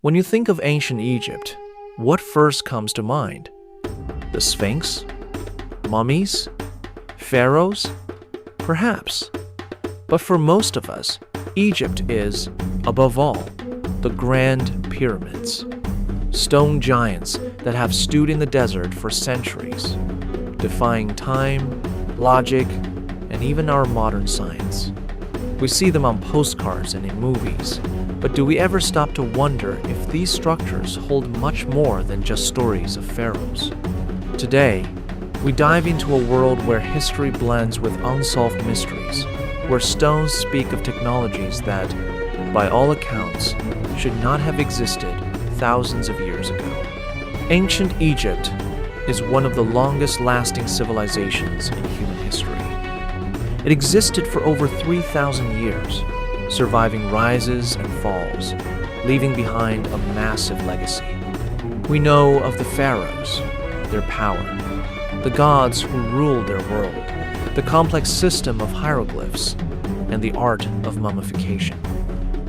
When you think of ancient Egypt, what first comes to mind? The Sphinx? Mummies? Pharaohs? Perhaps. But for most of us, Egypt is, above all, the Grand Pyramids. Stone giants that have stood in the desert for centuries, defying time, logic, and even our modern science. We see them on postcards and in movies, but do we ever stop to wonder if these structures hold much more than just stories of pharaohs? Today, we dive into a world where history blends with unsolved mysteries, where stones speak of technologies that, by all accounts, should not have existed thousands of years ago. Ancient Egypt is one of the longest-lasting civilizations in human history. It existed for over 3,000 years, surviving rises and falls, leaving behind a massive legacy. We know of the pharaohs, their power, the gods who ruled their world, the complex system of hieroglyphs, and the art of mummification.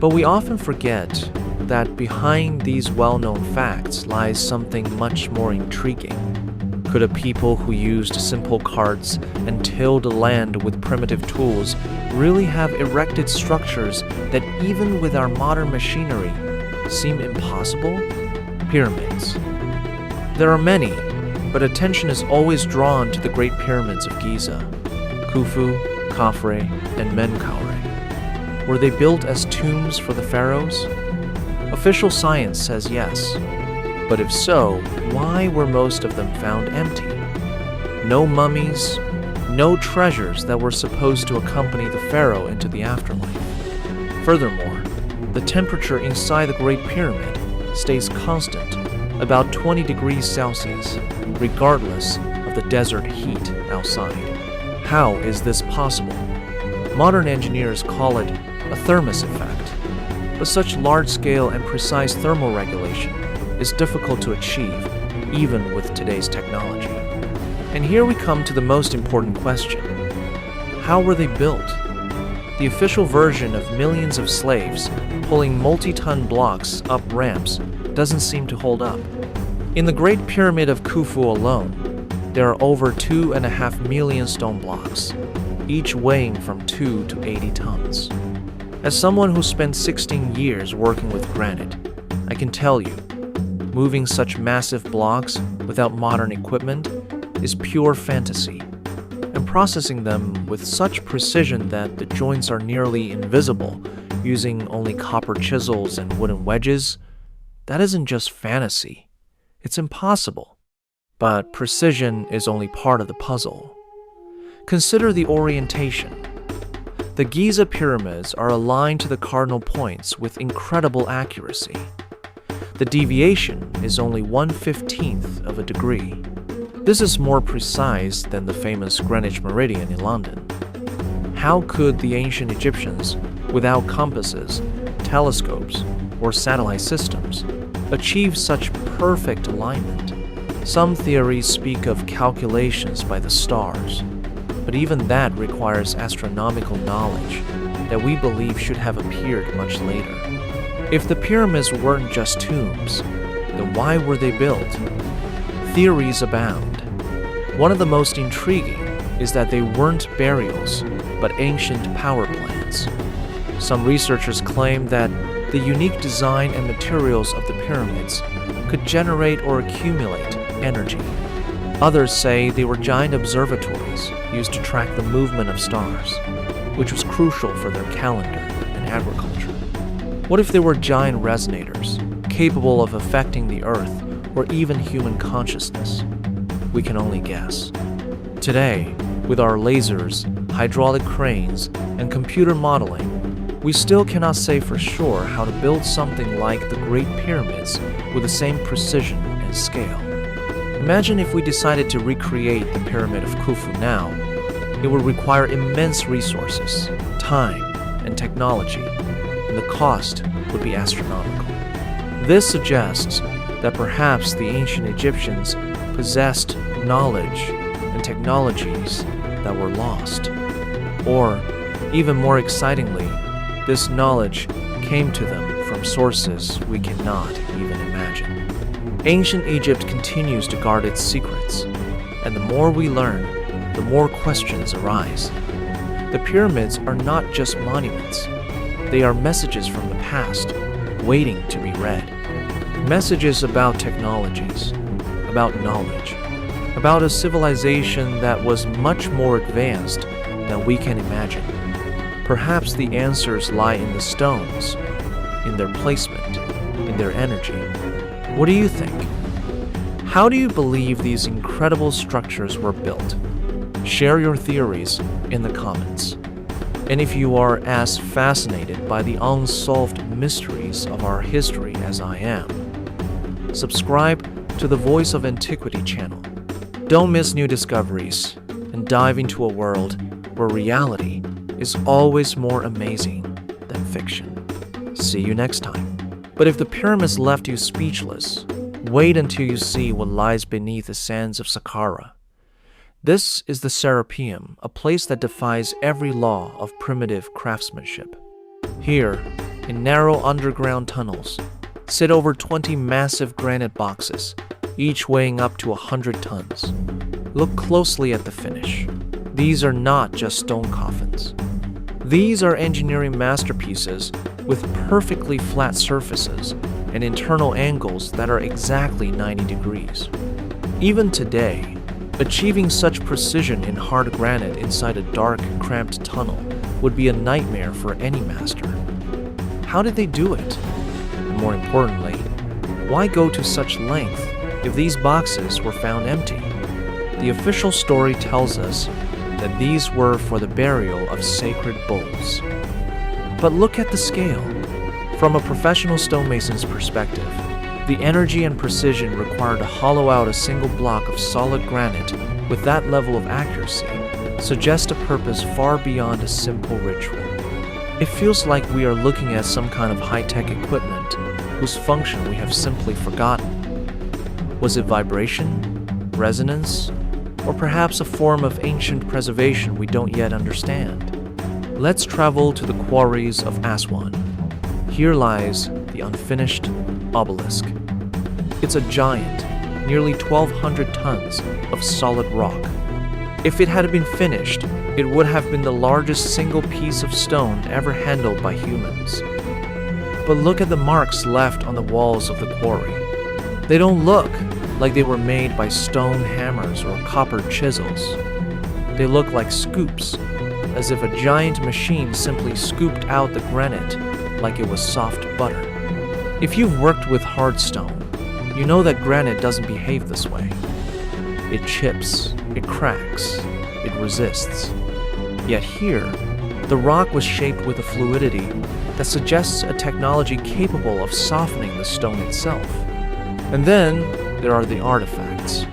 But we often forget that behind these well-known facts lies something much more intriguing. Could a people who used simple carts and tilled land with primitive tools really have erected structures that even with our modern machinery seem impossible? Pyramids. There are many, but attention is always drawn to the Great Pyramids of Giza, Khufu, Khafre, and Menkaure. Were they built as tombs for the pharaohs? Official science says yes. But if so, why were most of them found empty? No mummies, no treasures that were supposed to accompany the pharaoh into the afterlife. Furthermore, the temperature inside the Great Pyramid stays constant, about 20 degrees Celsius, regardless of the desert heat outside. How is this possible? Modern engineers call it a thermos effect, but such large-scale and precise thermal regulation is difficult to achieve, even with today's technology. And here we come to the most important question. How were they built? The official version of millions of slaves pulling multi-ton blocks up ramps doesn't seem to hold up. In the Great Pyramid of Khufu alone, there are over 2.5 million stone blocks, each weighing from 2 to 80 tons. As someone who spent 16 years working with granite, I can tell you, moving such massive blocks without modern equipment is pure fantasy, and processing them with such precision that the joints are nearly invisible using only copper chisels and wooden wedges, that isn't just fantasy. It's impossible. But precision is only part of the puzzle. Consider the orientation. The Giza pyramids are aligned to the cardinal points with incredible accuracy. The deviation is only 1/15th of a degree. This is more precise than the famous Greenwich Meridian in London. How could the ancient Egyptians, without compasses, telescopes, or satellite systems, achieve such perfect alignment? Some theories speak of calculations by the stars, but even that requires astronomical knowledge that we believe should have appeared much later. If the pyramids weren't just tombs, then why were they built? Theories abound. One of the most intriguing is that they weren't burials, but ancient power plants. Some researchers claim that the unique design and materials of the pyramids could generate or accumulate energy. Others say they were giant observatories used to track the movement of stars, which was crucial for their calendar and agriculture. What if they were giant resonators, capable of affecting the Earth or even human consciousness? We can only guess. Today, with our lasers, hydraulic cranes, and computer modeling, we still cannot say for sure how to build something like the Great Pyramids with the same precision and scale. Imagine if we decided to recreate the Pyramid of Khufu now. It would require immense resources, time, and technology, and the cost would be astronomical. This suggests that perhaps the ancient Egyptians possessed knowledge and technologies that were lost. Or, even more excitingly, this knowledge came to them from from sources we cannot even imagine. Ancient Egypt continues to guard its secrets, and the more we learn, the more questions arise. The pyramids are not just monuments. They are messages from the past, waiting to be read. Messages about technologies, about knowledge, about a civilization that was much more advanced than we can imagine. Perhaps the answers lie in the stones, in their placement, in their energy. What do you think? How do you believe these incredible structures were built? Share your theories in the comments. And if you are as fascinated by the unsolved mysteries of our history as I am, subscribe to the Voice of Antiquity channel. Don't miss new discoveries and dive into a world where reality is always more amazing than fiction. See you next time. But if the pyramids left you speechless, wait until you see what lies beneath the sands of Saqqara. This is the Serapeum, a place that defies every law of primitive craftsmanship. Here, in narrow underground tunnels, sit over 20 massive granite boxes, each weighing up to 100 tons. Look closely at the finish. These are not just stone coffins. These are engineering masterpieces with perfectly flat surfaces and internal angles that are exactly 90 degrees. Even today, achieving such precision in hard granite inside a dark, cramped tunnel would be a nightmare for any master. How did they do it? And more importantly, why go to such length if these boxes were found empty? The official story tells us that these were for the burial of sacred bulls. But look at the scale. From a professional stonemason's perspective, the energy and precision required to hollow out a single block of solid granite with that level of accuracy suggests a purpose far beyond a simple ritual. It feels like we are looking at some kind of high-tech equipment whose function we have simply forgotten. Was it vibration, resonance, or perhaps a form of ancient preservation we don't yet understand? Let's travel to the quarries of Aswan. Here lies the Unfinished Obelisk. It's a giant, nearly 1,200 tons of solid rock. If it had been finished, it would have been the largest single piece of stone ever handled by humans. But look at the marks left on the walls of the quarry. They don't look like they were made by stone hammers or copper chisels. They look like scoops, as if a giant machine simply scooped out the granite like it was soft butter. If you've worked with hard stone, you know that granite doesn't behave this way. It chips, it cracks, it resists. Yet here, the rock was shaped with a fluidity that suggests a technology capable of softening the stone itself. And then there are the artifacts.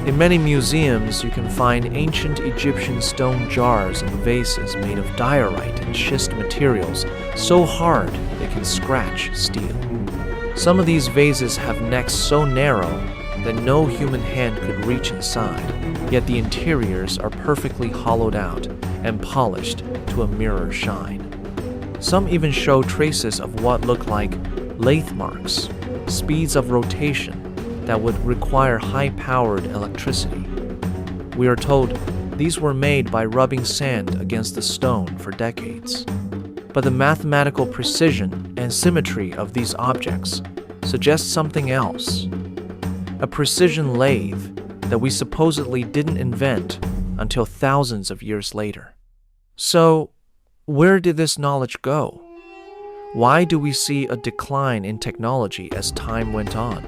In many museums, you can find ancient Egyptian stone jars and vases made of diorite and schist materials so hard they can scratch steel. Some of these vases have necks so narrow that no human hand could reach inside, yet the interiors are perfectly hollowed out and polished to a mirror shine. Some even show traces of what look like lathe marks, speeds of rotation that would require high-powered electricity. We are told these were made by rubbing sand against the stone for decades. But the mathematical precision and symmetry of these objects suggests something else. A precision lathe that we supposedly didn't invent until thousands of years later. So, where did this knowledge go? Why do we see a decline in technology as time went on?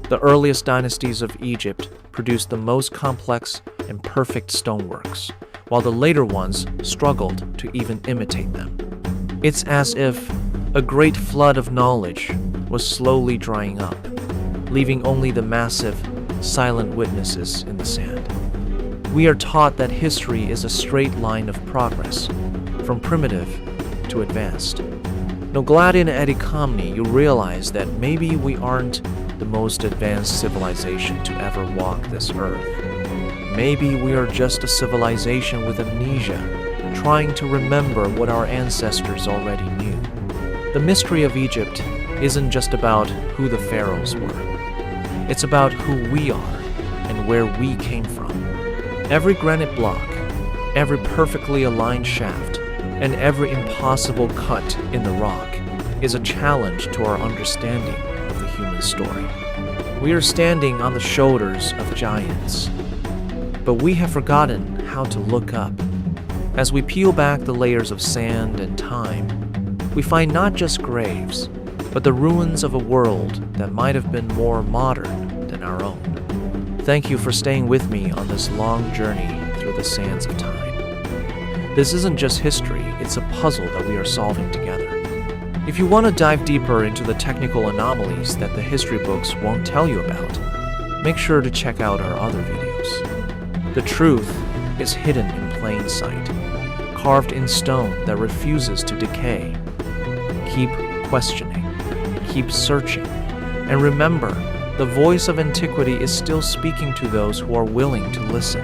The earliest dynasties of Egypt produced the most complex and perfect stoneworks, while the later ones struggled to even imitate them. It's as if a great flood of knowledge was slowly drying up, leaving only the massive, silent witnesses in the sand. We are taught that history is a straight line of progress, from primitive to advanced. Now, glad in Edikamni, you realize that maybe we aren't the most advanced civilization to ever walk this earth. Maybe we are just a civilization with amnesia, trying to remember what our ancestors already knew. The mystery of Egypt isn't just about who the pharaohs were. It's about who we are and where we came from. Every granite block, every perfectly aligned shaft, and every impossible cut in the rock is a challenge to our understanding of the human story. We are standing on the shoulders of giants, but we have forgotten how to look up. As we peel back the layers of sand and time, we find not just graves, but the ruins of a world that might have been more modern than our own. Thank you for staying with me on this long journey through the sands of time. This isn't just history, it's a puzzle that we are solving together. If you want to dive deeper into the technical anomalies that the history books won't tell you about, make sure to check out our other videos. The truth is hidden in plain sight, carved in stone that refuses to decay. Keep questioning, keep searching, and remember, the voice of antiquity is still speaking to those who are willing to listen.